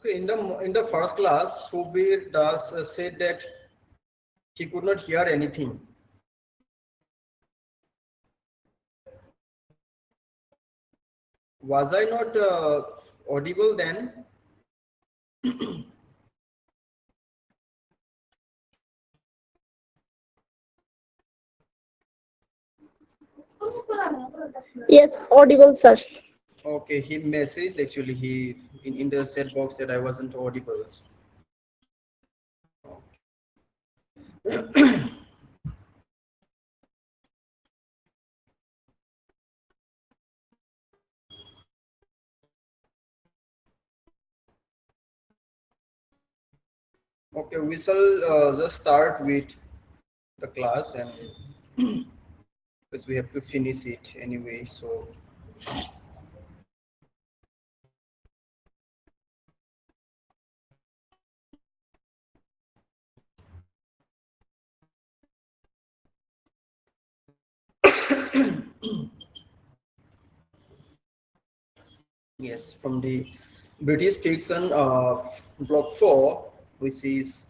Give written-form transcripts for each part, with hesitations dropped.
Okay, in the first class, Subir Das said that he could not hear anything. Was I not audible then? Yes, audible, sir. Okay, he messaged actually in the chat box that I wasn't audible. Okay, we shall just start with the class, and because we have to finish it anyway. So yes, from the British fiction, block 4, which is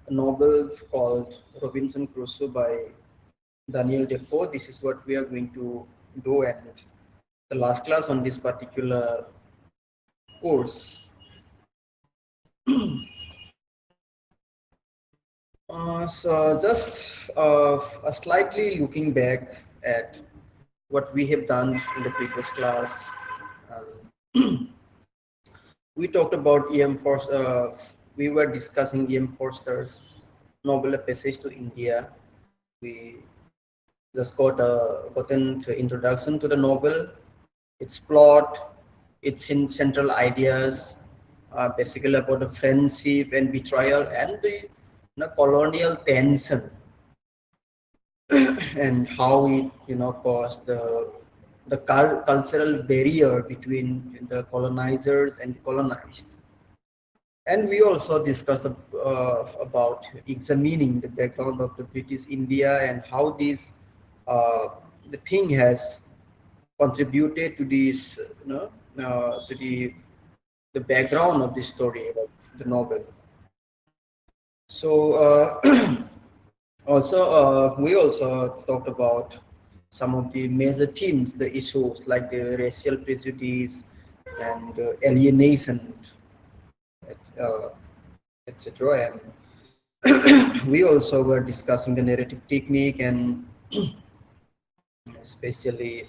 a novel called Robinson Crusoe by Daniel Defoe. This is what we are going to do, and the last class on this particular course. So just slightly looking back at what we have done in the previous class. We talked about E.M. Forster. We were discussing E.M. Forster's novel A Passage to India. We just gotten the introduction to the novel, its plot, its central ideas, basically about the friendship and betrayal and the colonial tension and how it caused the cultural barrier between the colonizers and colonized. And we also discussed about examining the background of the British India and how this uh, the thing has contributed to this, to the background of the story of the novel. So also we also talked about some of the major themes, the issues like the racial prejudice and alienation, uh, etc. And we also were discussing the narrative technique and especially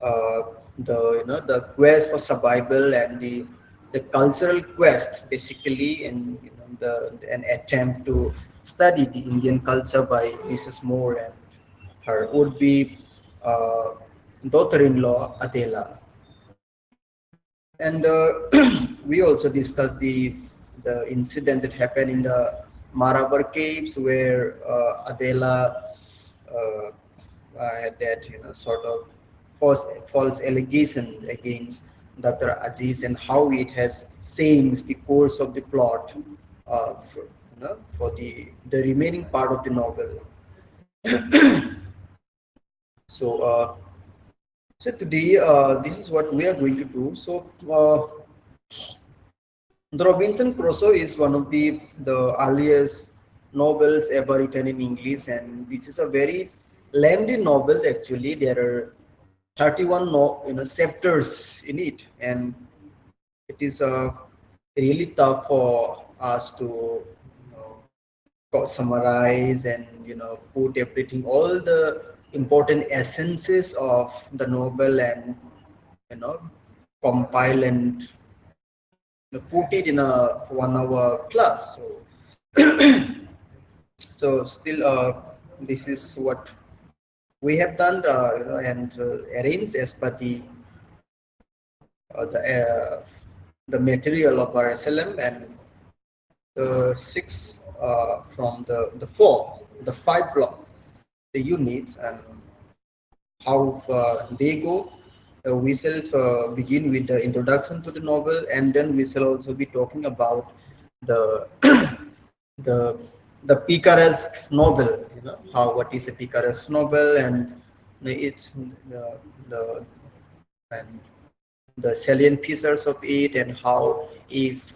the the quest for survival and the cultural quest basically, and an attempt to study the Indian culture by Mrs. Moore and her would-be uh, daughter-in-law Adela. And we also discussed the incident that happened in the Marabar caves where Adela uh, had that sort of false allegations against Dr. Aziz, and how it has changed the course of the plot for the remaining part of the novel. So today this is what we are going to do. So the Robinson Crusoe is one of the earliest novels ever written in English, and this is a very lengthy novel. Actually, there are 31 chapters in it, and it is really tough for us to summarize and put everything, all the important essences of the novel, and you know compile and put it in a 1 hour class. So still this is what we have done, and arranged as per uh, the uh, the material of our SLM, and the six from the five block, the units, and how they go. We shall begin with the introduction to the novel, and then we shall also be talking about the the the picaresque novel. How, what is a picaresque novel, and it's the and the salient features of it, and how if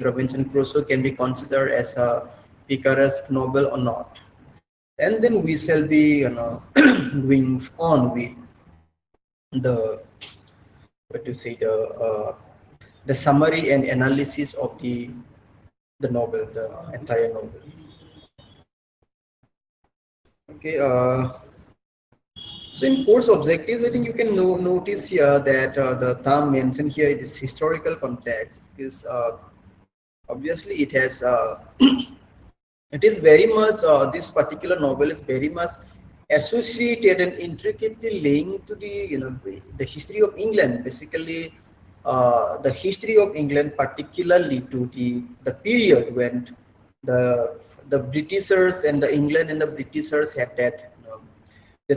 Robinson Crusoe can be considered as a picaresque novel or not. And then we shall be going on with the what to say the summary and analysis of the novel, the entire novel. Okay. So in course objectives, I think you can notice here that the term mentioned here is historical context, because obviously it has it is very much this particular novel is very much associated and intricately linked to the history of England, basically the history of England, particularly to the period when the the Britishers and the England and the Britishers had that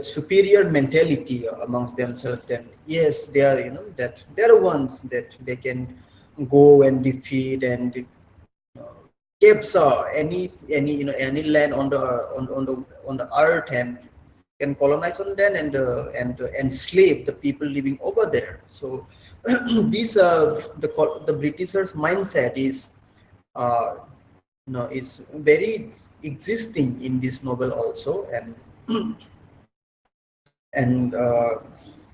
superior mentality amongst themselves. Then yes, they are that they are the ones that they can go and defeat and capture any land on the earth, and can colonize on them and enslave the people living over there. So these the Britishers' mindset is uh, is very existing in this novel also, and uh,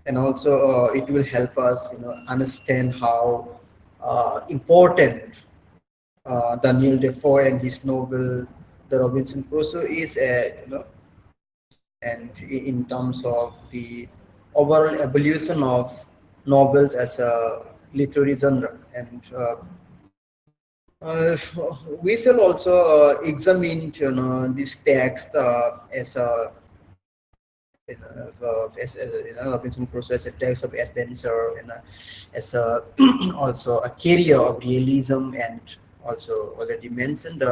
and also it will help us understand how important Daniel Defoe and his novel The Robinson Crusoe is, and in terms of the overall evolution of novels as a literary genre. And uh, we shall also examine this text as a Robinson Crusoe as a text of adventure, and as a also a carrier of realism, and also already mentioned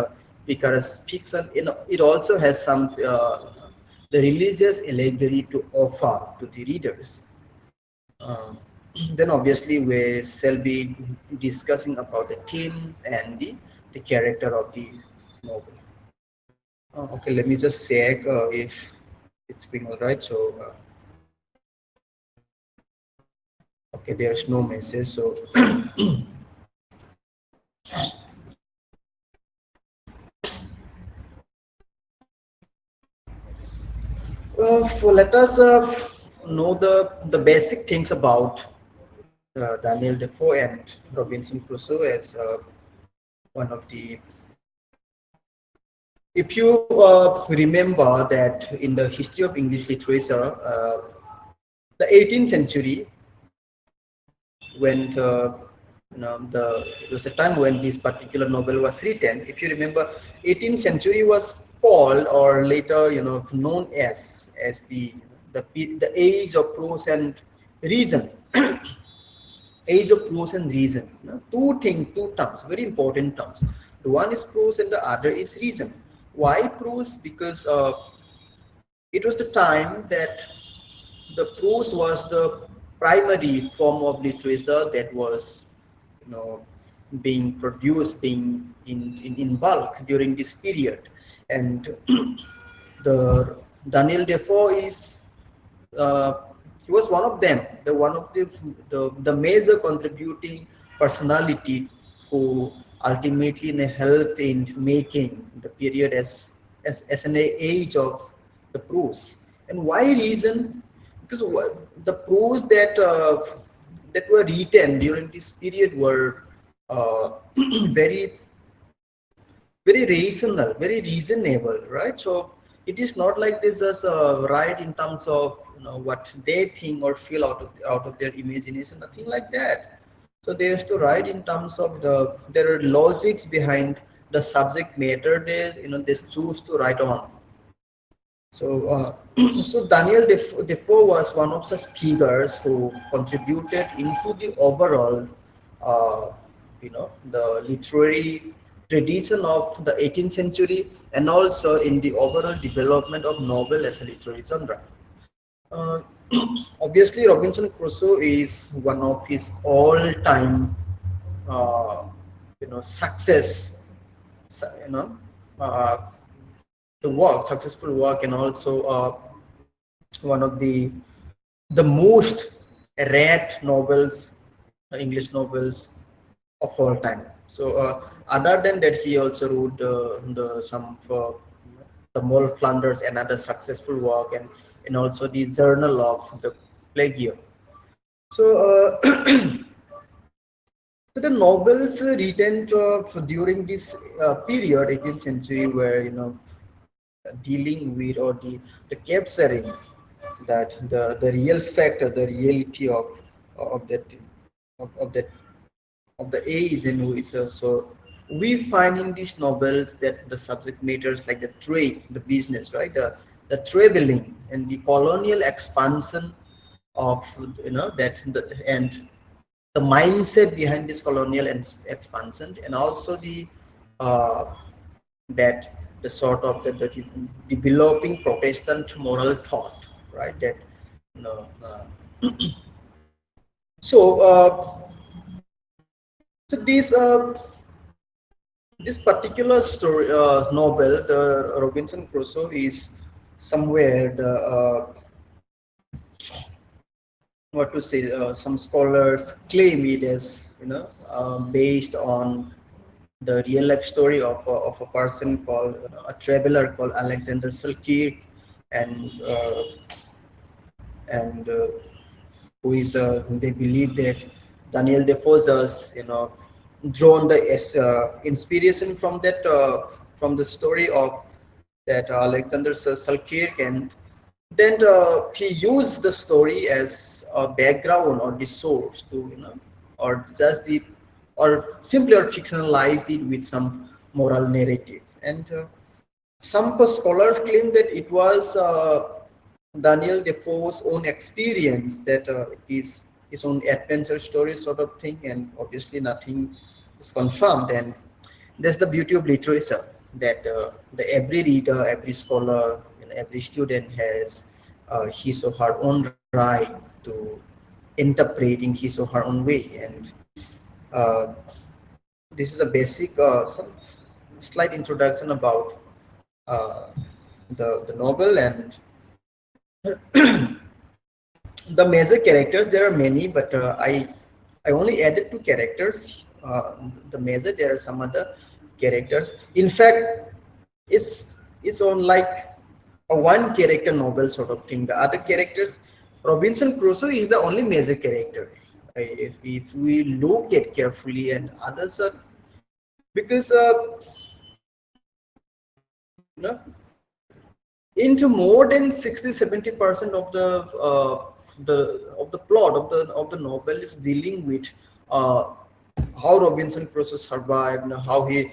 Picaro's fiction. It also has some the religious allegory to offer to the readers. Uh, then obviously we shall be discussing about the theme and the character of the novel. Okay, let me just check if it's going all right. So. Okay, there's no message. So let us know the basic things about Daniel Defoe and Robinson Crusoe as one of the. If you remember that in the history of English literature, the 18th century, when there was a time when this particular novel was written. If you remember, 18th century was called, or later known as the age of prose and reason. Age of prose and reason. Two things, two terms, very important terms. The one is prose and the other is reason. Why prose? Because it was the time that the prose was the primary form of literature that was you know being produced, being in bulk during this period. And the Daniel Defoe is uh, he was one of them, the major contributing personality who ultimately helped in making the period as an age of the prose. And why reason? Because the prose that were written during this period were uh, very very reasonable, right? So it is not like this as a right in terms of what they think or feel out of their imagination, nothing like that. So they used to write in terms of there are logics behind the subject matter they choose to write on. So, so Daniel Defoe was one of such figures who contributed into the overall, the literary tradition of the 18th century, and also in the overall development of novel as a literary genre. Uh, Obviously, Robinson Crusoe is one of his all-time, uh, success, you know, uh, the work, successful work, and also one of the most read novels, English novels of all time. So other than that, he also wrote the some for the Moll Flanders, another successful work, and also the Journal of the Plague Year. So so the novels written during this period, 18th century, were dealing with, or the capturing that the real factor, the reality of that of that of the age and who is so we find in these novels that the subject matters like the trade, the business, right, the traveling and the colonial expansion of and the mindset behind this colonial expansion, and also uh, that the sort of the developing Protestant moral thought, right? That you know, so so this particular story novel, the Robinson Crusoe, is somewhere the what to say, some scholars claim it as, based on the real life story of a person called, a traveler called Alexander Selkirk, and and who is, they believe that Daniel Defoe's drawn the inspiration from that, from the story of that Alexander Selkirk, and then he used the story as a background or the source to, or just the, or simply or fictionalized it with some moral narrative. And some scholars claim that it was Daniel Defoe's own experience, that it is his own adventure story sort of thing, and obviously nothing is confirmed. And that's the beauty of literature, that every reader, every scholar, every student has his or her own right to interpret in his or her own way. And uh, this is a basic, some slight introduction about uh, the novel. And the major characters, there are many, but I only added two characters. The major, there are some other characters. In fact, it's on like a one character novel sort of thing. The other characters, Robinson Crusoe is the only major character. If we look at carefully, and others are, because you know into more than 60-70% of the plot of the novel is dealing with uh, how Robinson Crusoe survived, how he,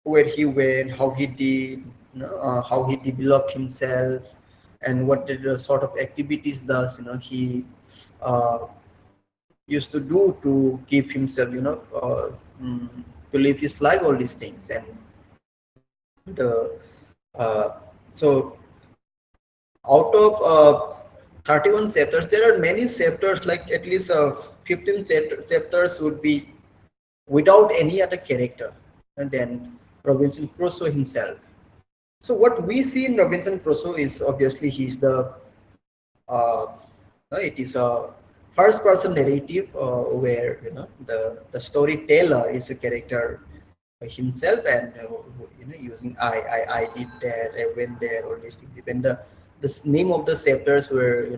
where he went, how he did, how he developed himself, and what the sort of activities does, he uh, used to do to keep himself, mm, to live his life, all these things. And the so out of 31 chapters, there are many chapters, like at least 15 chapters would be without any other character, and then Robinson Crusoe himself. So what we see in Robinson Crusoe is obviously he's the uh, it is a first person narrative, where the storyteller is a character himself, and using I did that, I went there, all these things. Even the name of the chapters were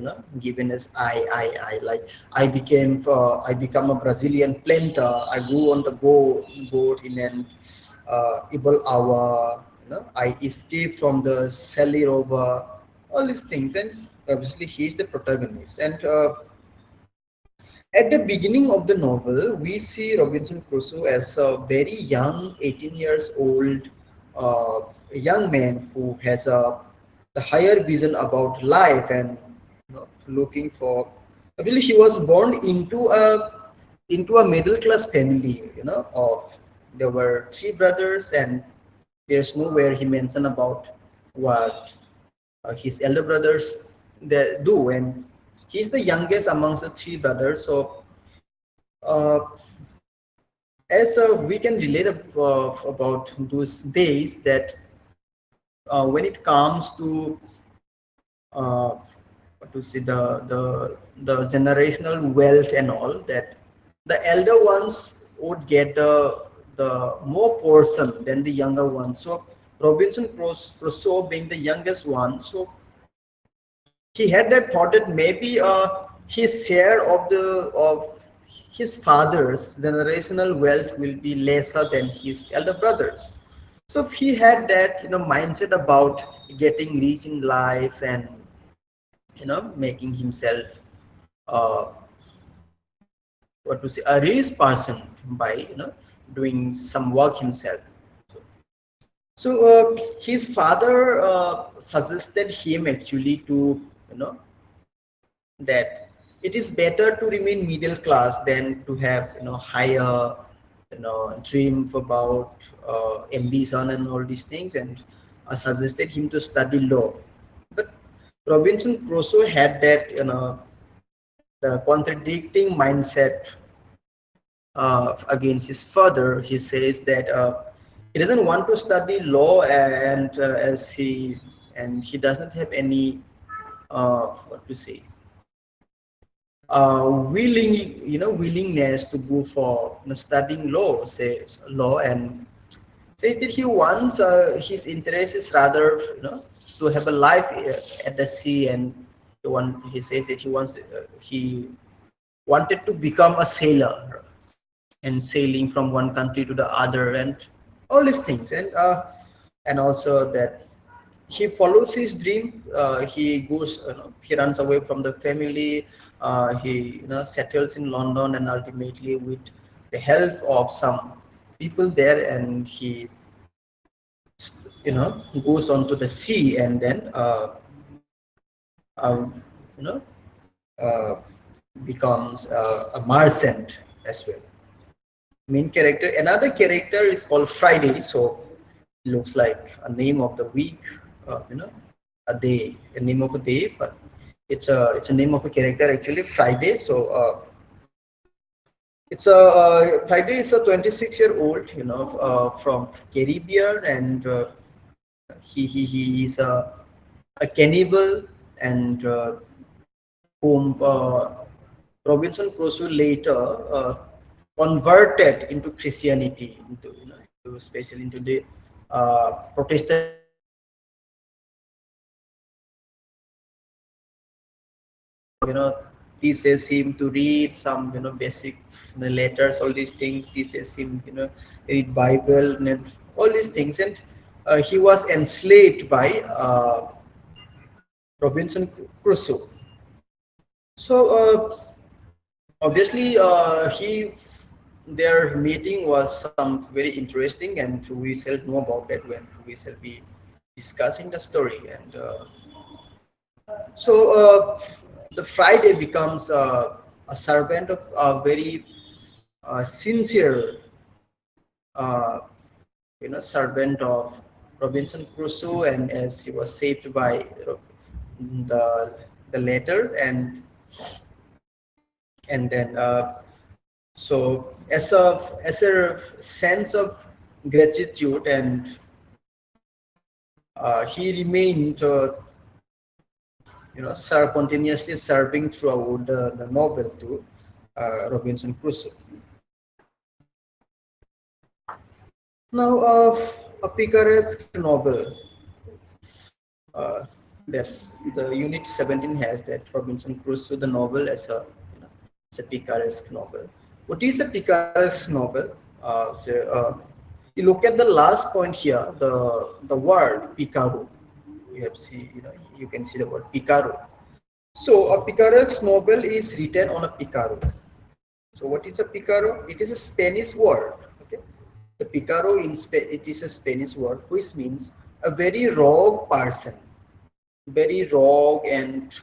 given as I, like I become a Brazilian planter, I go on the boat in an evil hour, I escape from the Sally rover, all these things. And obviously he is the protagonist. And at the beginning of the novel, we see Robinson Crusoe as a very young, 18 years old young man who has the higher vision about life, and looking for. I believe he was born into a middle class family. Of there were three brothers, and there's nowhere he mentioned about what his elder brothers they do, and he's the youngest amongst the three brothers. So uh, as we can relate about those days, that when it comes to what to say, the generational wealth and all, that the elder ones would get the more portion than the younger ones. So Robinson Crusoe being the youngest one, so he had that thought that maybe his share of his father's generational wealth will be lesser than his elder brothers. So if he had that mindset about getting rich in life, and making himself uh, what to say, a rich person by doing some work himself. So his father suggested him actually to that it is better to remain middle class than to have higher dream about ambition and all these things. And suggested him to study law. But Robinson Crusoe had that the contradicting mindset against his father. He says that he doesn't want to study law, and and he does not have any what to say willingness to go for studying law, say law, and says that he wants his interest is rather to have a life at the sea, and he says that he wanted to become a sailor and sailing from one country to the other and all these things, and also that he follows his dream. He goes, he runs away from the family. He settles in London, and ultimately with the help of some people there, and he goes onto the sea, and then um, you know uh, becomes a merchant as well. Main character, another character is called Friday, so it looks like a name of the week, a day, a name of a day, but it's a name of a character actually, Friday. So it's a Friday is a 26-year-old, from Caribbean, and he is a cannibal, and whom Robinson Crusoe later converted into Christianity, especially into the Protestant teaches him to read some basic letters, all these things, teaches him read Bible and all these things, and he was enslaved by Robinson Crusoe. So obviously he their meeting was some very interesting, and we shall know about that when we shall be discussing the story. And so the Friday becomes a servant of a very sincere uh, servant of Robinson Crusoe, and as he was saved by the letter, and then so as a sense of gratitude, and he remained continuously serving throughout the novel to Robinson Crusoe. Now, a picaresque novel that the Unit 17 has, that Robinson Crusoe, the novel, as a picaresque novel. What is a picaresque novel? You look at the last point here, the word picaro. You can see the word picaro. So a picaresque novel is written on a picaro. So what is a picaro? It is a Spanish word. Okay, the picaro it is a Spanish word, which means a very rogue person, very rogue and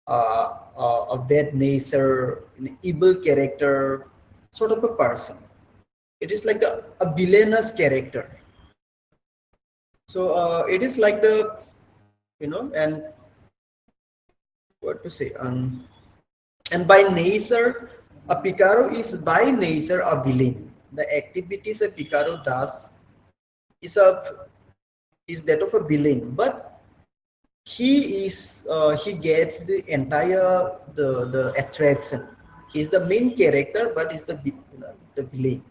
a bad nature, an evil character, sort of a person. It is like a villainous character. So it is like and what to say, and by nature, a picaro is by nature a villain. The activities a picaro does is that of a villain, but he gets the entire the attraction. He's the main character, but he's the villain.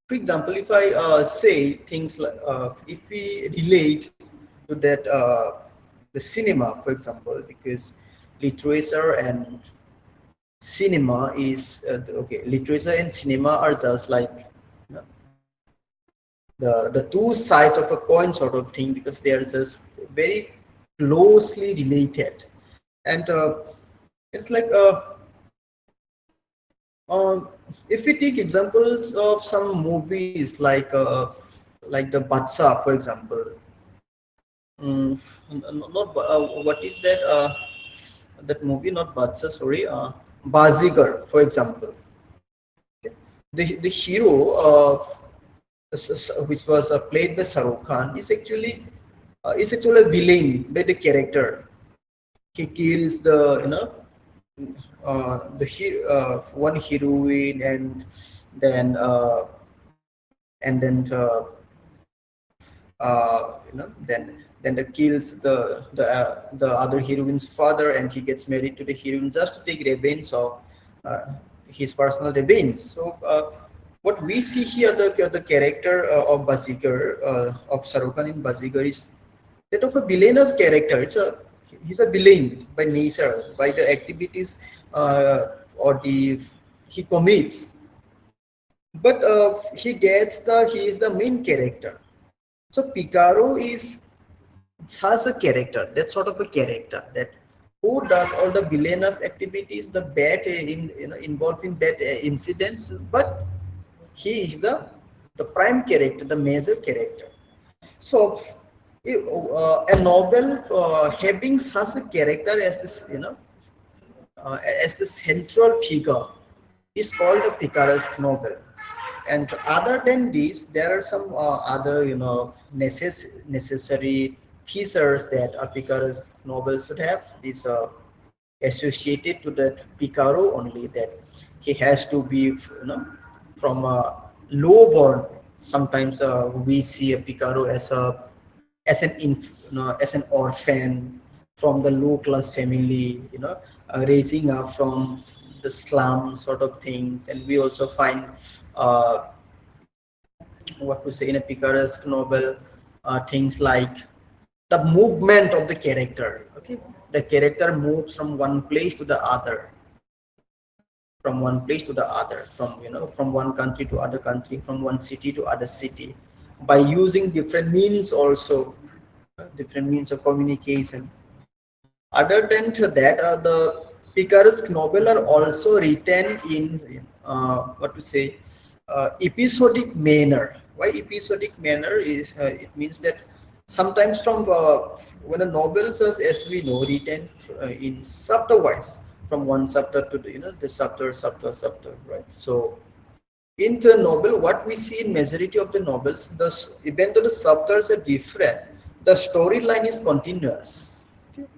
For example, if I say things like, if we relate to that the cinema, for example, because literature and cinema is okay. Literature and cinema are just like the two sides of a coin sort of thing, because they are just very closely related, and it's like if we take examples of some movies like the Batsa, for example, not what is that that movie, not Batsa, sorry, Bazigar, for example. The hero of which was played by Shahrukh Khan is actually a villain by the character. He kills one heroine, then and then then the kills the other heroine's father, and he gets married to the heroine just to take revenge of uh, his personal revenge. So what we see here, the character of Bazigar, of Shah Rukh Khan in Bazigar, is that of a villainous character. He's a villain by nature, by the activities or the he commits, but he is the main character. So Picaro is such a character, that sort of a character that who does all the villainous activities, the bad involved in bad incidents, but he is the prime character, the major character. So a novel having such a character as this, as the central figure is called a picaresque novel. And other than this, there are some other, necessary features that a picaresque novel should have. These are associated to that Picaro only, that he has to be, from a low born. Sometimes we see a Picaro as an orphan from the low class family, raising up from the slum sort of things. And we also find uh, what to say in a picaresque novel, things like the movement of the character. Okay, the character moves from one place to the other, from one country to other country, from one city to other city, by using different means also, different means of communication. Other than that, the picaresque novel are also written in what to say, episodic manner. Why episodic manner is it means that sometimes from when a novel is, as we know, written in chapter wise, from one chapter to the chapter, right? So in the novel, what we see in majority of the novels, even though the chapters are different, the storyline is continuous. Okay?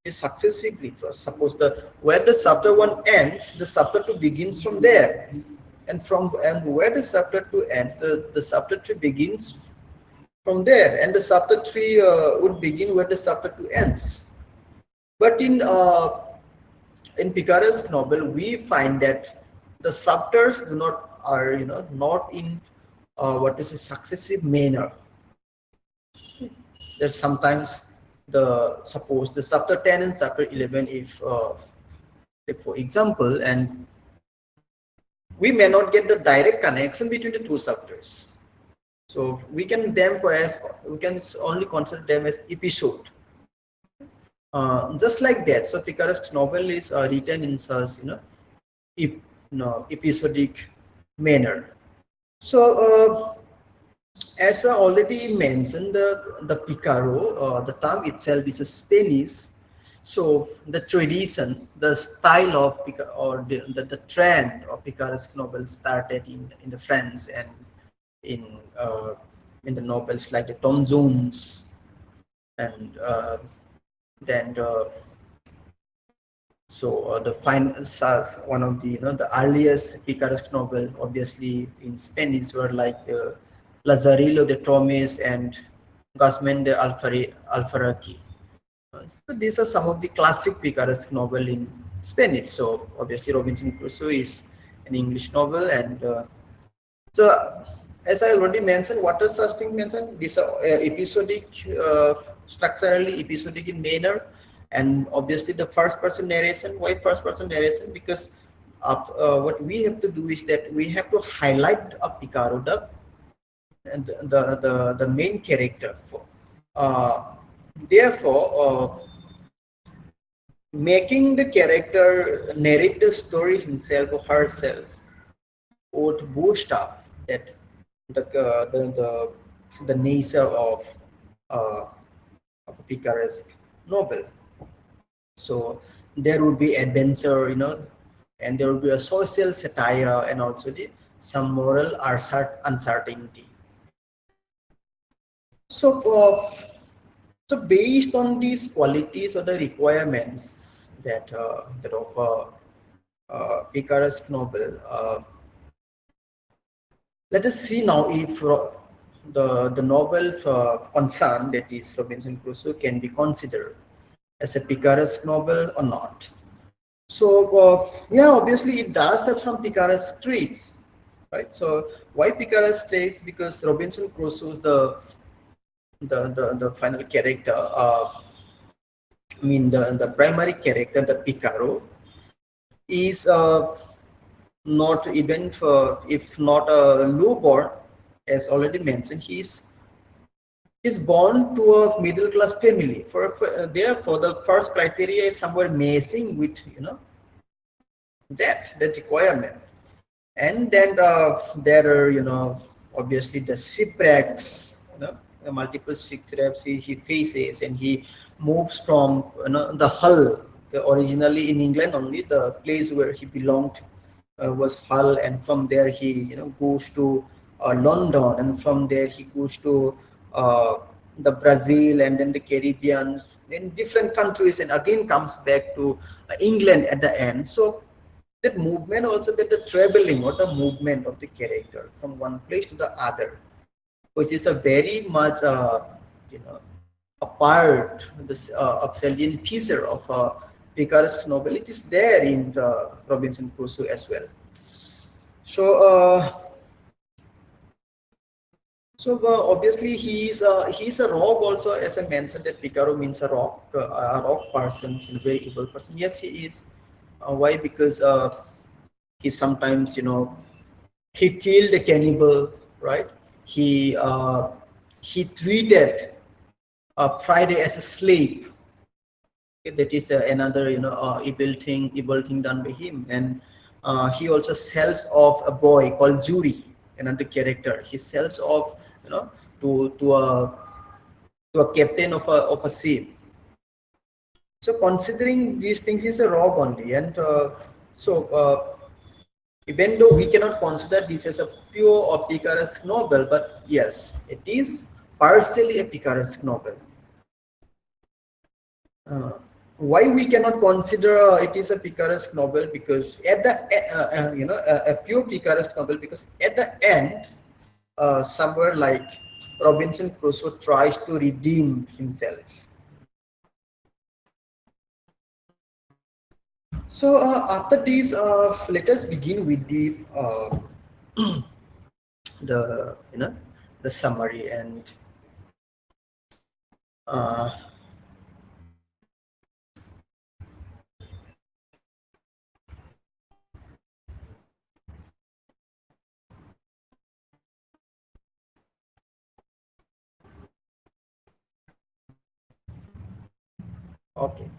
Is successively. Suppose where the chapter one ends, the chapter two begins from there, and where the chapter two ends, the chapter three begins from there, and the chapter three would begin where the chapter two ends. But in picaresque novel, we find that the chapters do not are not in what is a successive manner. There's sometimes suppose the chapter 10 and chapter 11, if take for example, and we may not get the direct connection between the two chapters. So we can only consider them as episode. Just like that. So picaresque novel is written in such episodic manner. So as I already mentioned, the Picaro, the term itself is a Spanish. So the tradition, the style of or the trend of picaresque novels started in the France, and in the novels like the Tom Jones, and then the one of the the earliest picaresque novel, obviously in Spanish, were like the Lazarillo de Tormes and Guzmán de Alfaraki. So these are some of the classic picaresque novel in Spanish. So obviously Robinson Crusoe is an English novel, and so as I already mentioned, what does such thing mentioned? These are episodic, structurally episodic in manner, and obviously the first person narration. Why first person narration? Because what we have to do is that we have to highlight a Picaro, the main character. Therefore, making the character narrate the story himself or herself would boost up that the nature of a picaresque novel. So there would be adventure, and there would be a social satire, and also some moral uncertainty. So based on these qualities or the requirements that of a picaresque novel, let us see now if the novel concern, that is Robinson Crusoe, can be considered as a picaresque novel or not. So yeah, obviously it does have some picaresque traits, right? So why picaresque traits? Because Robinson Crusoe is the final character. I mean the primary character, the Picaro, is not even if not a lowborn, as already mentioned. He's born to a middle class family. Therefore, the first criteria is somewhere missing with that requirement. And then there are obviously the shipwrecks, the multiple shipwrecks he faces, and he moves from the Hull. Originally in England, only the place where he belonged was Hull, and from there he goes to London, and from there he goes to uh, the Brazil, and then the Caribbean, in different countries, and again comes back to England at the end. So that movement, also that the traveling or the movement of the character from one place to the other, which is a very much you know a part this of salient feature of Picaresque novel. It is there in Robinson Crusoe as well. So obviously he's a rogue also, as I mentioned that Picaro means a rogue person, very evil person. Yes, he is. Why? Because he sometimes he killed a cannibal, right? He treated Friday as a slave. Okay, that is another evil thing done by him. And he also sells off a boy called Jury, another character. He sells off to a captain of a ship. So considering these things is a rogue only, and even though we cannot consider this as a pure or picaresque novel, but yes, it is partially a picaresque novel. Uh, why we cannot consider it is a picaresque novel? Because at the a pure picaresque novel, because at the end, somewhere like Robinson Crusoe tries to redeem himself. So after this, let us begin with the the summary. And uh, okay,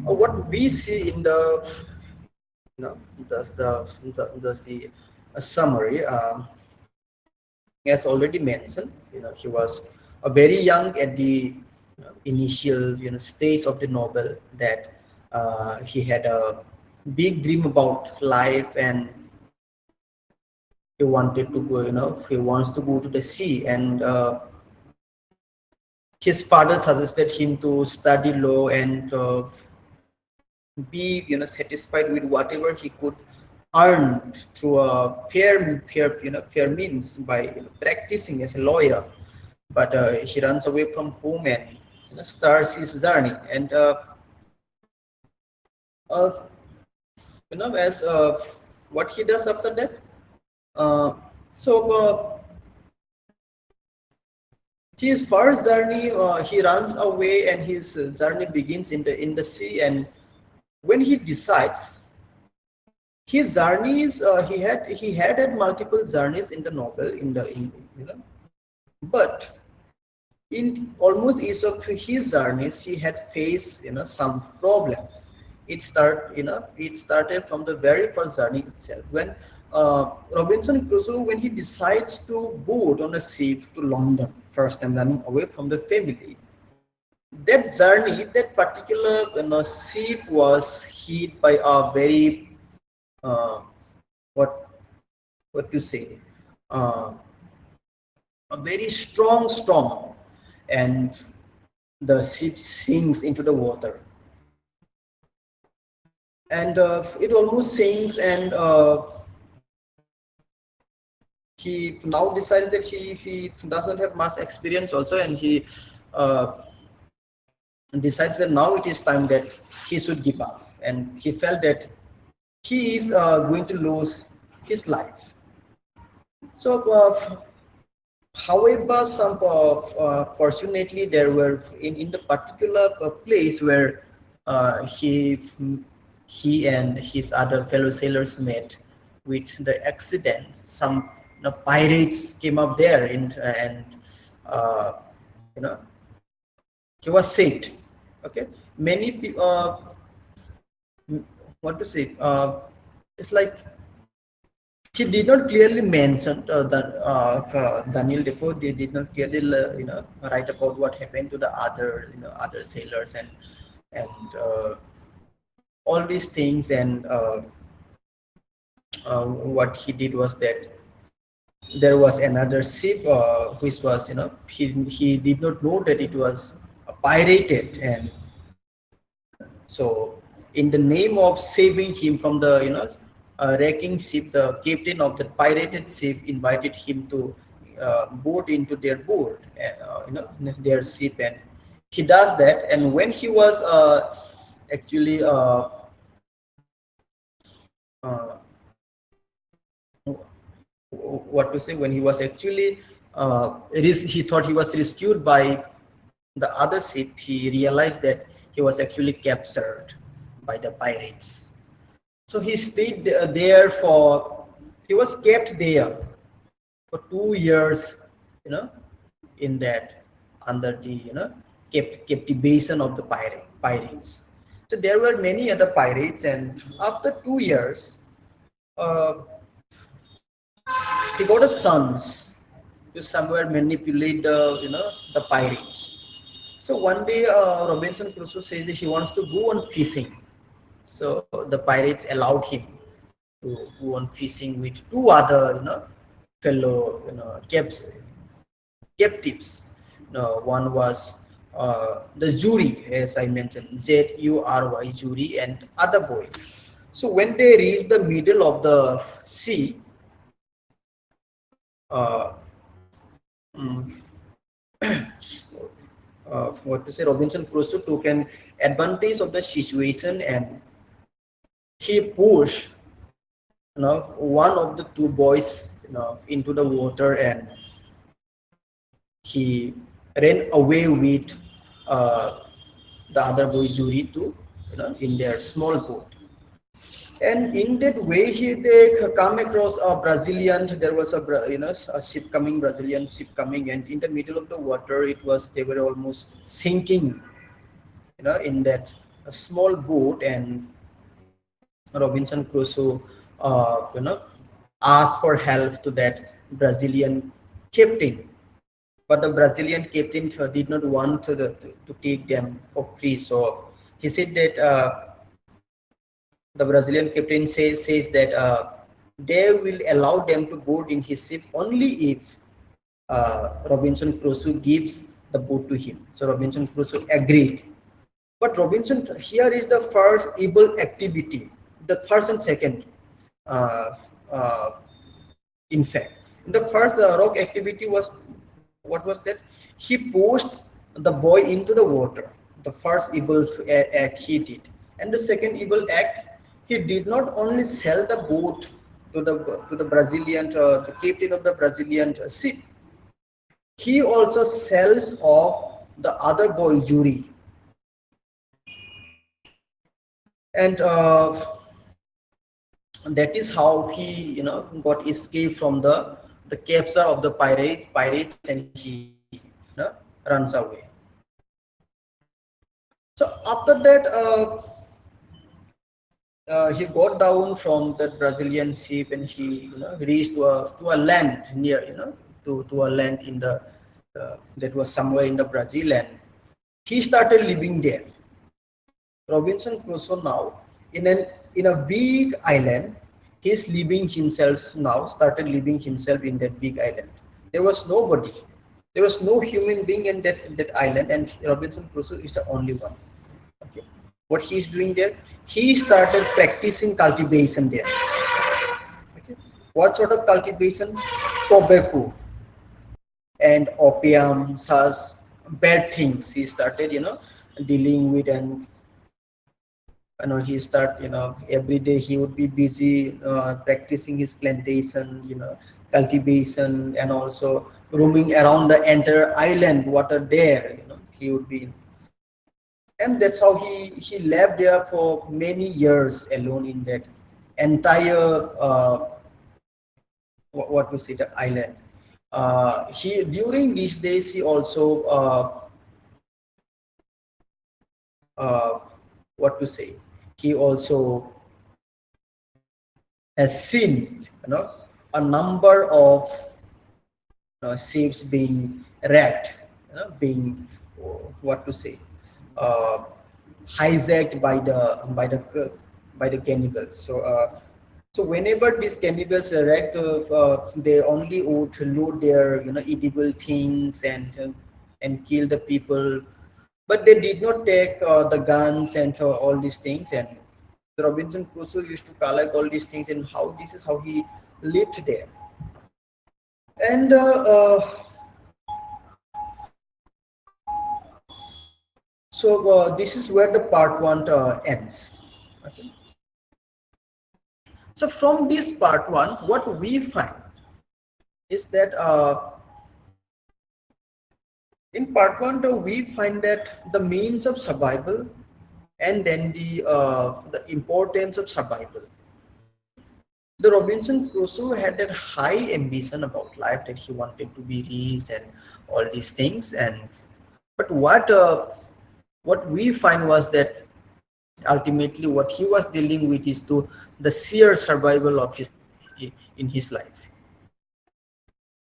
what we see in the you know the summary, as already mentioned, he was very young at the initial stage of the novel, that he had a big dream about life, and he wanted to go, he wants to go to the sea. And his father suggested him to study law and be satisfied with whatever he could earn through a fair means by practicing as a lawyer. But he runs away from home and starts his journey. And uh, as what he does after that, uh, so his first journey, he runs away, and his journey begins in the sea. And when he decides, his journeys, he had multiple journeys in the novel, but in almost each of his journeys he had faced some problems. It started from the very first journey itself, when Robinson Crusoe, when he decides to board on a ship to London, first time running away from the family. That journey, that particular ship was hit by a very uh, what to say, uh, a very strong storm, and the ship sinks into the water. And it almost sinks, and he now decides that he does not have much experience also, and he uh, decides that now it is time that he should give up, and he felt that he is going to lose his life. So however, some fortunately there were in the particular place where uh, he he and his other fellow sailors met with the accidents. Some pirates came up there and uh, you know he was saved. Okay, many people. What to say? It's like he did not clearly mention that Daniel Defoe did not clearly write about what happened to the other other sailors and all these things, and what he did was that there was another ship which was he did not know that it was pirated, and so in the name of saving him from the wrecking ship, the captain of the pirated ship invited him to board into their boat, their ship, and he does that. And when he was actually uh, what to say, when he was actually he thought he was rescued by the other ship, he realized that he was actually captured by the pirates. So he stayed there for, he was kept there for 2 years, in that, under the, captivation of the pirates. So there were many other pirates, and after 2 years, uh, he got a chance to somewhere manipulate the, the pirates. So one day, Robinson Crusoe says that he wants to go on fishing. So the pirates allowed him to go on fishing with two other, fellow, captives. One was the jury, as I mentioned, Zury, jury, and other boy. So when they reached the middle of the sea, uh, mm, what to say, Robinson Crusoe took an advantage of the situation, and he pushed one of the two boys into the water, and he ran away with uh, the other boy Jury to in their small boat. And in that way, they come across a Brazilian. There was a ship coming, Brazilian ship coming, and in the middle of the water, they were almost sinking, in that small boat. And Robinson Crusoe, asked for help to that Brazilian captain, but the Brazilian captain did not want to take them for free. So he said that the Brazilian captain says that they will allow them to board in his ship only if Robinson Crusoe gives the boat to him. So Robinson Crusoe agreed. But Robinson, here is the first evil activity, the first and second, uh, uh, in fact. The first rock activity was, what was that? He pushed the boy into the water. The first evil act he did. And the second evil act, he did not only sell the boat to the Brazilian, the captain of the Brazilian ship, he also sells off the other boy Jury. And that is how he got escape from the capture of the pirates, and he runs away. So after that, he got down from that Brazilian ship, and he reached to a land near, to a land in the that was somewhere in the Brazil, and he started living there. Robinson Crusoe now in a big island. He's living himself now, started living himself in that big island. There was nobody. There was no human being in that island, and Robinson Crusoe is the only one. Okay. What he's doing there? He started practicing cultivation there. Okay. What sort of cultivation? tobacco and opium, such bad things he started, dealing with. And he start, every day he would be busy practicing his plantation, cultivation, and also roaming around the entire island what are there, he would be. And that's how he lived there for many years alone in that entire what to say, the island. He during these days he also uh, what to say, he also has seen, a number of ships being wrecked, being what to say, uh, hijacked by the cannibals. So whenever these cannibals wrecked, they only would loot their, edible things and kill the people, but they did not take the guns and all these things. And the Robinson Crusoe used to collect all these things, and how this is how he lived there. And this is where the part one ends. Okay. So from this part one, what we find is that in part one, we find that the means of survival, and then the importance of survival. The Robinson Crusoe had that high ambition about life, that he wanted to be rich and all these things. And but what we find was that ultimately what he was dealing with is to the sheer survival of his in his life.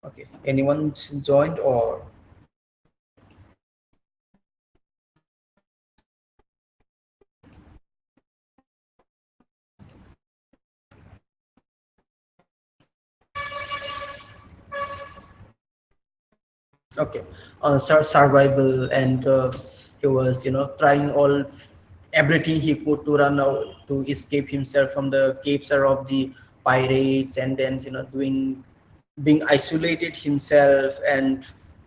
Okay, anyone joined or? Okay, survival, and he was, trying everything he could to run out, to escape himself from the capture of the pirates, and then, being isolated himself,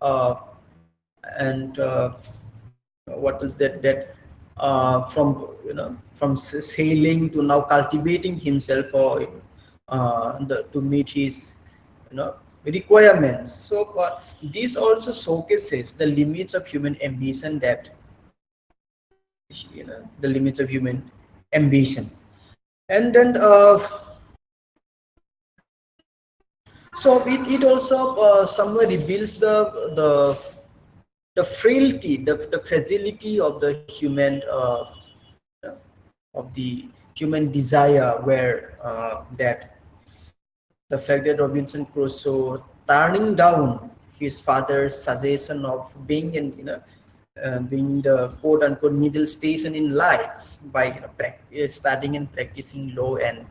uh, and what is that from, from sailing to now cultivating himself for to meet his, requirements. So this also showcases the limits of human ambition, that, the limits of human ambition. And then so it also somewhere reveals the frailty, the fragility of the human of the human desire, where that the fact that Robinson Crusoe turning down his father's suggestion of being in, being the quote unquote middle station in life by, studying and practicing law, and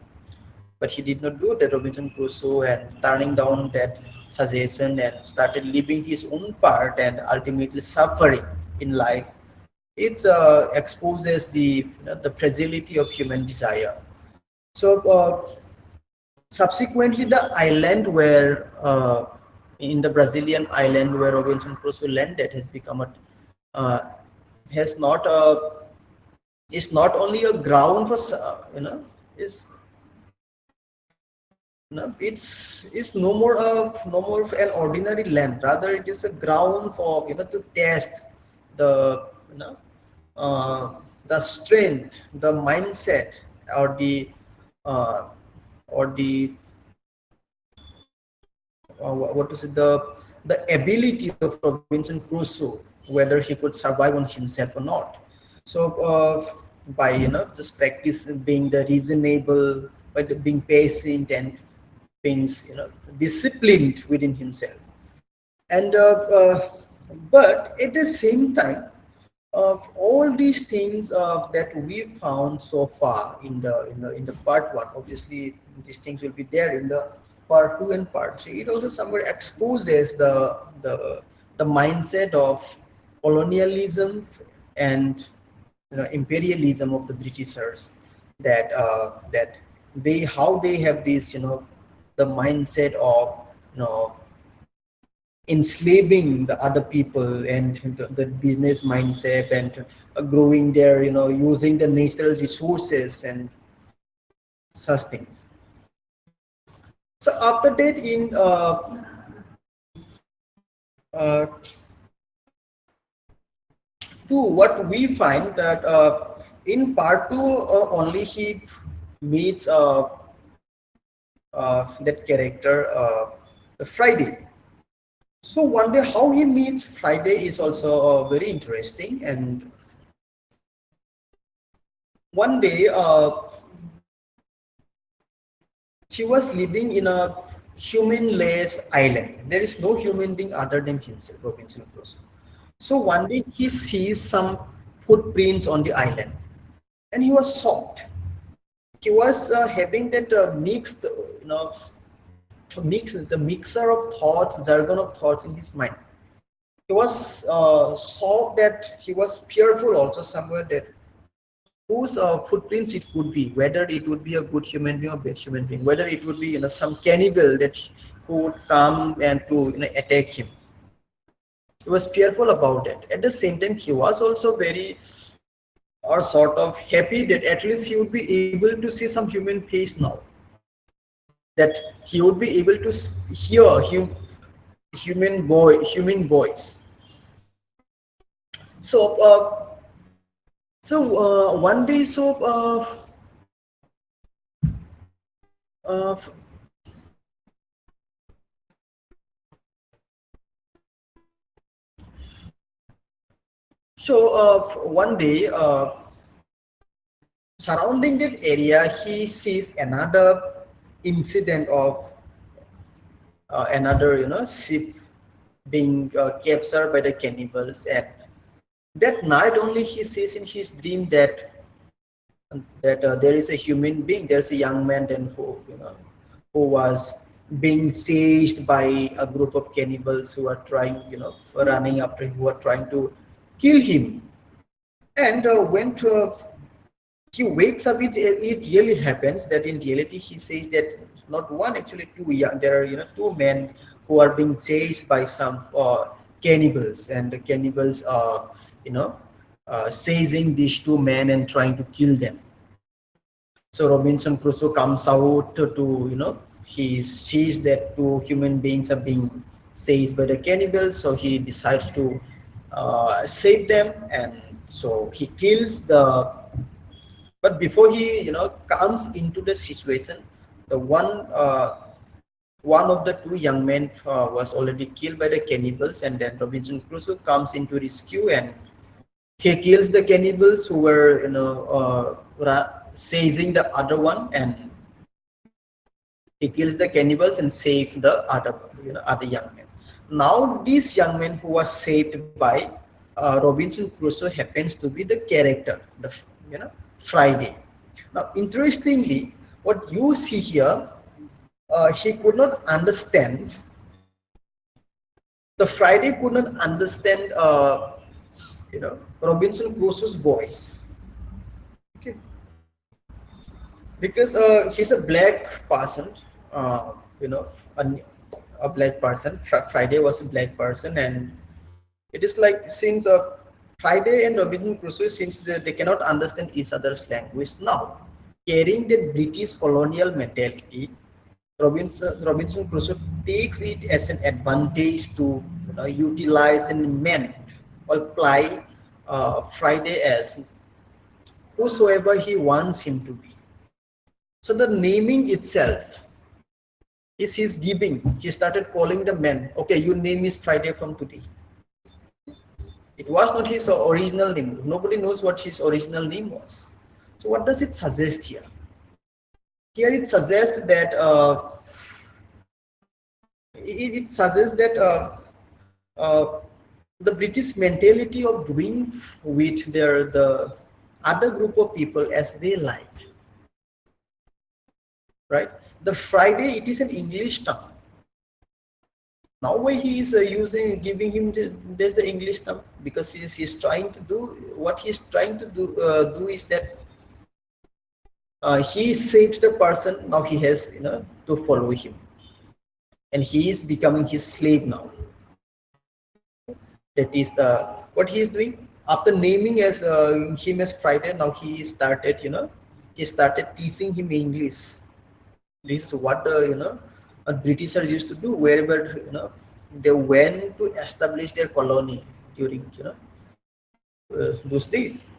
but he did not do that, Robinson Crusoe, and turning down that suggestion and started living his own part and ultimately suffering in life. It exposes the fragility of human desire. So subsequently, the island where in the Brazilian island where Robinson Crusoe landed has become a has not a is not only a ground for, is, no, it's no more of an ordinary land. Rather, it is a ground for, to test the, the strength, the mindset, or the uh, or the what is it, the ability of Robinson Crusoe, whether he could survive on himself or not. So by, just practice being the reasonable, by being patient and being, disciplined within himself. And but at the same time, of all these things that we found so far in the part one, obviously these things will be there in the part two and part three. It also somewhere exposes the mindset of colonialism and, imperialism of the Britishers, that that they how they have this, the mindset of you know, enslaving the other people and the business mindset and growing their, using the natural resources and such things. So after that, in uh, two, what we find that in part two only he meets that character Friday. So one day how he meets Friday is also very interesting. And one day he was living in a humanless island. There is no human being other than himself, Robinson Crusoe. So one day he sees some footprints on the island, and he was shocked. He was having that mixed, the mixer of thoughts, jargon of thoughts in his mind. He was shocked that he was fearful also somewhere that whose footprints it could be, whether it would be a good human being or bad human being, whether it would be some cannibal that who would come and to attack him. He was fearful about that. At the same time, he was also very or sort of happy that at least he would be able to see some human face now. That he would be able to hear human voice. So one day, uh, one day, surrounding that area, he sees another incident of another, ship being captured by the cannibals. And that night only he sees in his dream that there is a human being, there's a young man then who was being seized by a group of cannibals who are trying, running after him, who are trying to kill him. And when he wakes up, it really happens that in reality he says that not one, actually two young, there are two men who are being chased by some cannibals, and the cannibals are seizing these two men and trying to kill them. So Robinson Crusoe comes out to he sees that two human beings are being seized by the cannibals, so he decides to save them. And so he kills the, but before he comes into the situation, the one of the two young men was already killed by the cannibals, and then Robinson Crusoe comes into rescue, and he kills the cannibals who were seizing the other one, and he kills the cannibals and saves the other young man. Now this young man who was saved by Robinson Crusoe happens to be the character, the Friday. Now interestingly, what you see here, he could not understand. The Friday could not understand Robinson Crusoe's voice. Okay, because he's a black person, uh, you know, a, a black person. Friday was a black person, and it is like since Friday and Robinson Crusoe, since they cannot understand each other's language now, carrying the British colonial mentality, Robinson Crusoe takes it as an advantage to utilize and meant or apply Friday as whosoever he wants him to be. So the naming itself is his giving. He started calling the man, okay, your name is Friday from today. It was not his original name. Nobody knows what his original name was. So what does it suggest here? Here it suggests that the British mentality of doing with the other group of people as they like, right? The Friday, it is an English term. Now why he is giving him there's the English term, because he's trying to do what he's trying to do is that he saved the person. Now he has to follow him. and he is becoming his slave now. That is the what he is doing after naming as him as Friday. Now he started, he started teaching him English. This is what the Britishers used to do wherever they went to establish their colony during those days.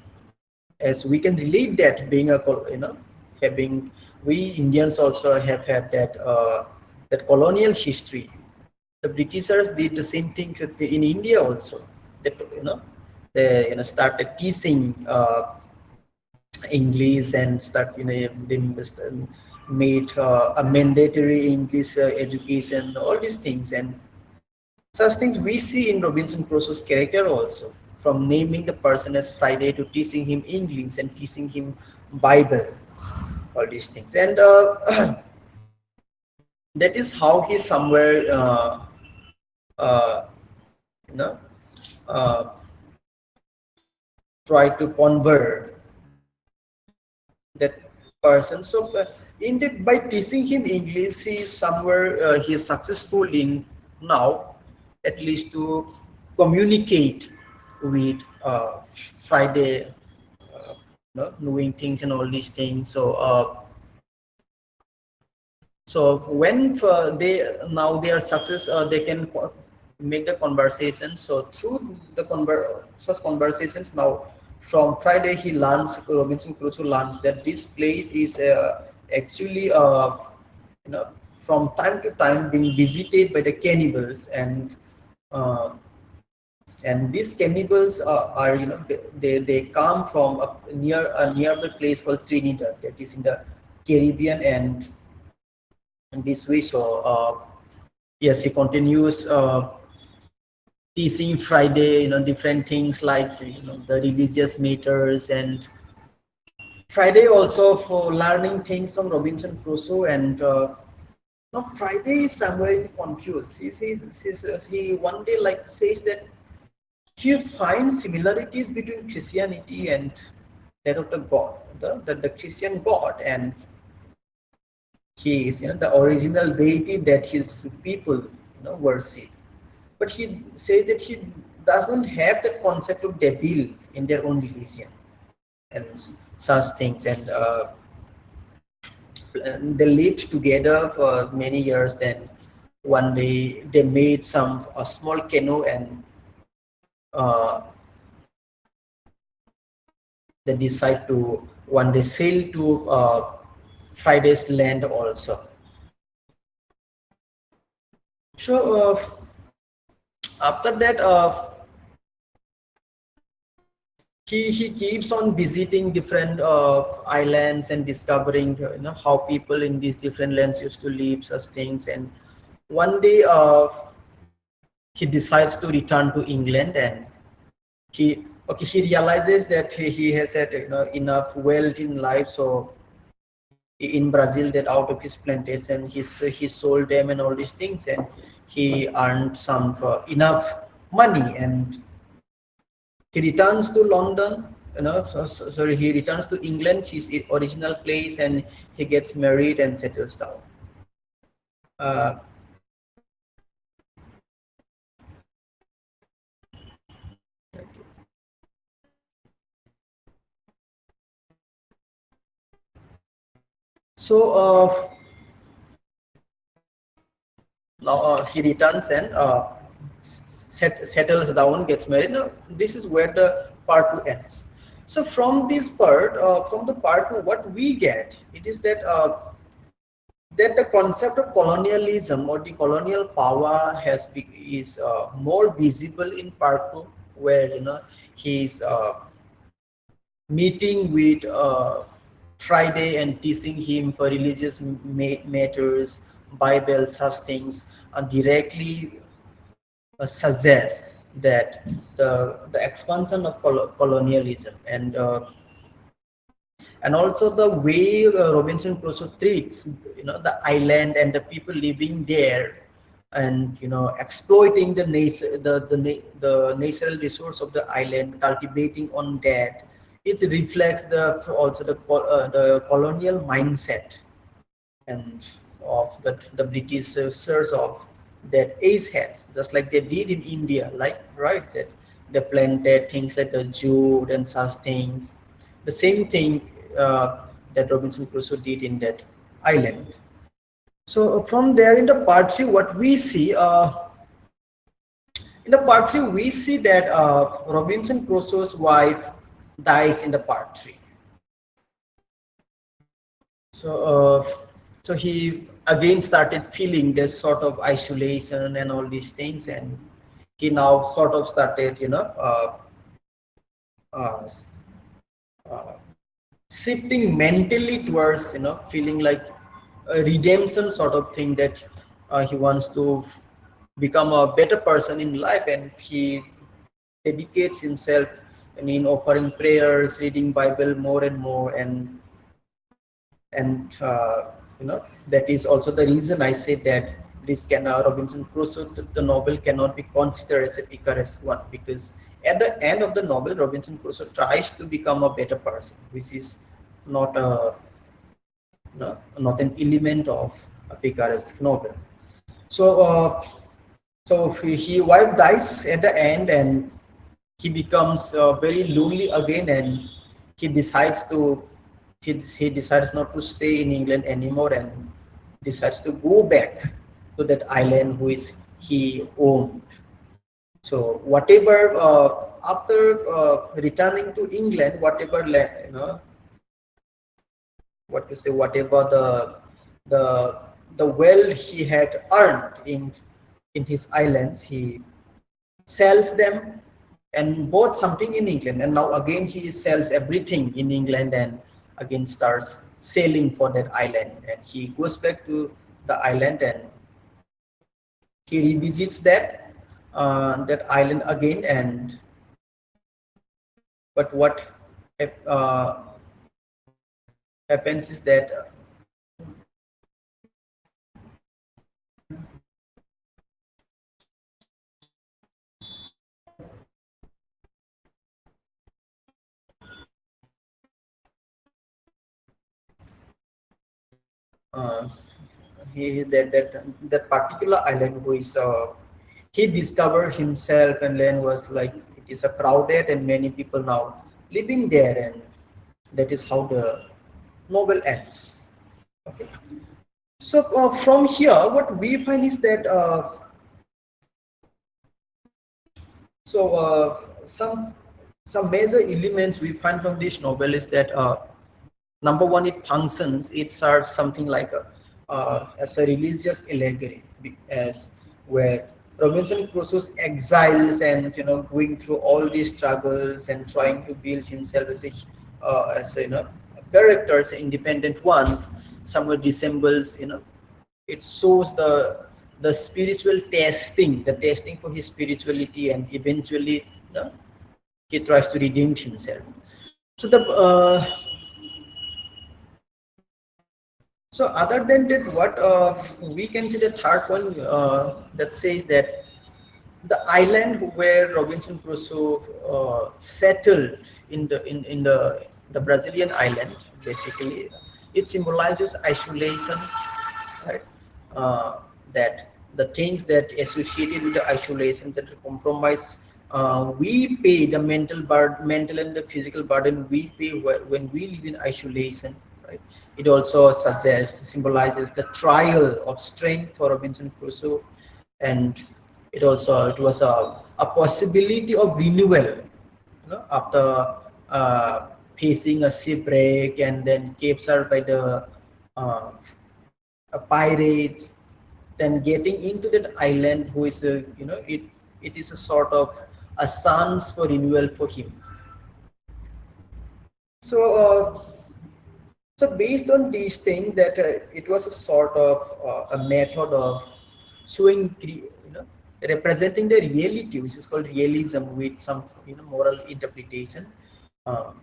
As we can relate that being a having, we Indians also have had that colonial history. The Britishers did the same thing in India also. That they started teaching English and start they made a mandatory English education, all these things, and such things we see in Robinson Crusoe's character also, from naming the person as Friday to teaching him English and teaching him Bible, all these things, and that is how he somewhere uh, you know uh, try to convert that person. So in that, by teaching him English, he somewhere he is successful in now at least to communicate with Friday, knowing things and all these things. So when they now they are success, they can make the conversation. So through the such conversations, now from Friday he learns, Robinson Crusoe learns that this place is actually you know from time to time being visited by the cannibals, uh, and these cannibals are they come from a nearby place called Trinidad, that is in the Caribbean, and this way. So yes, he continues teaching Friday different things like the religious matters, and Friday also for learning things from Robinson Crusoe. And now Friday is somewhere confused. He one day like says that he finds similarities between Christianity and that of the God, the Christian God, and he is the original deity that his people worship. But he says that he does not have that concept of devil in their own religion and such things. And they lived together for many years. Then one day they made a small canoe, and uh, they decide to one day sail to Friday's land also. So after that, he keeps on visiting different islands and discovering how people in these different lands used to live, such things. And one day he decides to return to England, and he realizes that he has had enough wealth in life. So in Brazil, that out of his plantation he sold them and all these things, and he earned some enough money, and he returns to London. Sorry, he returns to England, his original place, and he gets married and settles down. Uh, so now he returns and settles down, gets married. Now, this is where the part 2 ends. So from this part, from the part 2, what we get, it is that that the concept of colonialism or the colonial power is more visible in part 2, where he's meeting with Friday and teaching him for religious matters, Bible, such things, directly suggests that the expansion of colonialism, and also the way Robinson Crusoe treats the island and the people living there, and exploiting the natural resource of the island, cultivating on that. It reflects also the colonial mindset, and the Britishers of that ace head, just like they did in India, like right that they planted things like the jute and such things. The same thing that Robinson Crusoe did in that island. So from there in the part three, what we see in the part three, we see that Robinson Crusoe's wife dies in the part three. So, so he again started feeling this sort of isolation and all these things, and he now sort of started, uh, uh, shifting mentally towards, feeling like a redemption sort of thing that he wants to become a better person in life, and he dedicates himself in offering prayers, reading Bible more and more, and that is also the reason I say that this can Robinson Crusoe, the novel cannot be considered as a picaresque one, because at the end of the novel Robinson Crusoe tries to become a better person, which is not a not an element of a picaresque novel. So so he wife dies at the end, and he becomes very lonely again, and he decides to he decides not to stay in England anymore, and decides to go back to that island which he owned. So whatever after returning to England, whatever what to say, whatever the the wealth he had earned in his islands, he sells them and bought something in England, and now again he sells everything in England and again starts sailing for that island, and he goes back to the island and he revisits that island again. And but what uh, happens is that uh, he that particular island who is he discovered himself, and then was like it is a crowded and many people now living there, and that is how the novel ends. Okay, so from here what we find is that so some major elements we find from this novel is that number one, it functions, it serves something like a as a religious allegory, as where Robinson Crusoe's exiles and going through all these struggles and trying to build himself as a character, as an independent one, somewhere resembles, it shows the spiritual testing, the testing for his spirituality, and eventually he tries to redeem himself. So the so other than that, what we can see the third one that says that the island where Robinson Crusoe settled in the Brazilian island, basically, it symbolizes isolation, right? That the things that associated with the isolation, that compromise, we pay the mental and the physical burden we pay when we live in isolation, right? It also suggests, symbolizes the trial of strength for Robinson Crusoe, and it was a possibility of renewal, after facing a shipwreck and then captured by the uh, pirates, then getting into that island, who is a it is a sort of a chance for renewal for him. So so based on these things, that it was a sort of a method of showing representing the reality, which is called realism, with some moral interpretation, um,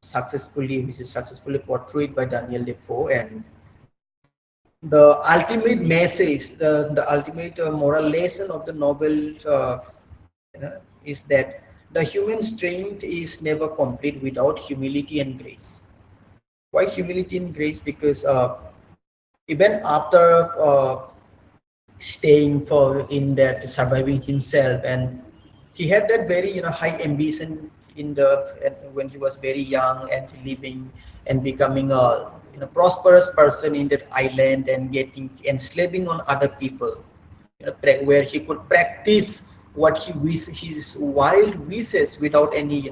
successfully which is successfully portrayed by Daniel Defoe. And the ultimate message, the ultimate moral lesson of the novel is that the human strength is never complete without humility and grace. Why humility and grace? Because Even after staying for in that surviving himself, and he had that very high ambition in when he was very young and living and becoming a prosperous person in that island and getting enslaving on other people, where he could practice what he his wild wishes without any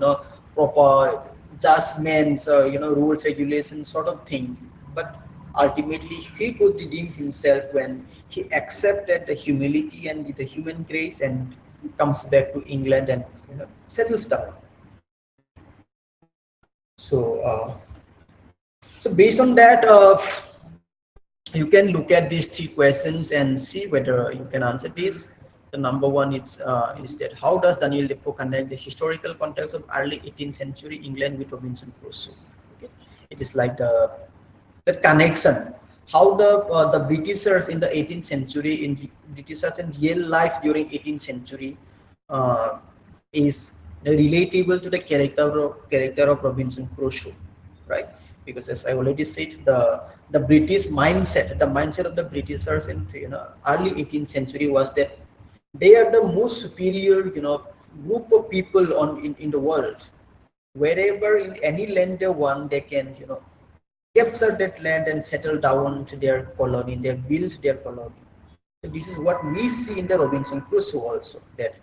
proper judgments, rules, regulations, sort of things. But ultimately he could redeem himself when he accepted the humility and the human grace and comes back to England and settles down. So so based on that, you can look at these three questions and see whether you can answer this. The number one is that how does Daniel Defoe connect the historical context of early 18th century England with Robinson Crusoe? Okay, it is like the connection. How the Britishers in the 18th century, in Britishers in real life during 18th century, uh, is relatable to the character of Robinson Crusoe, right? Because as I already said, the British mindset, the mindset of the Britishers in early 18th century was that they are the most superior group of people in the world. Wherever in any land they want, they can capture that land and settle down to their colony. They build their colony. So this is what we see in the Robinson Crusoe also, that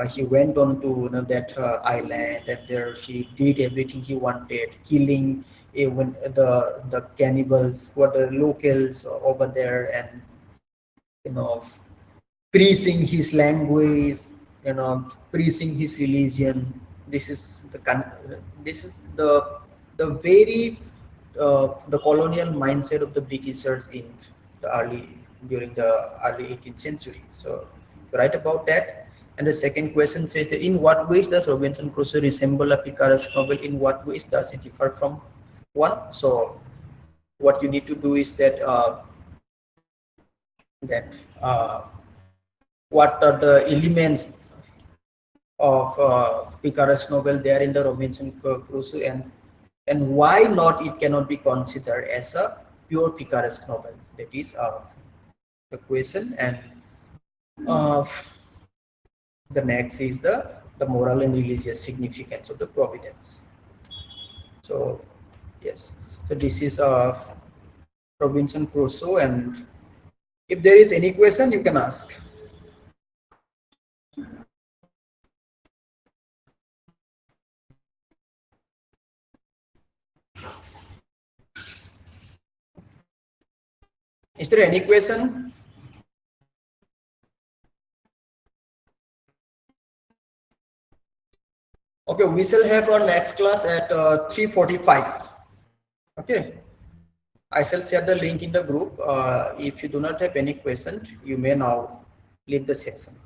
he went on to that island, and there he did everything he wanted, killing even the cannibals who are the locals over there, and you know preaching his language, preaching his religion. This is this is the very the colonial mindset of the Britishers in the during the early 18th century. So right about that. And the second question says that in what ways does Robinson Crusoe resemble a picaresque novel? In what ways does it differ from one? So what you need to do is that that what are the elements of picaresque novel there in the Robinson Crusoe, and why not it cannot be considered as a pure picaresque novel? That is the question. And uh, the next is the moral and religious significance of the Providence. So yes, so this is Robinson Crusoe, and if there is any question you can ask. Is there any question? Okay, we shall have our next class at 3:45. Okay, I shall share the link in the group. If you do not have any question, you may now leave the session.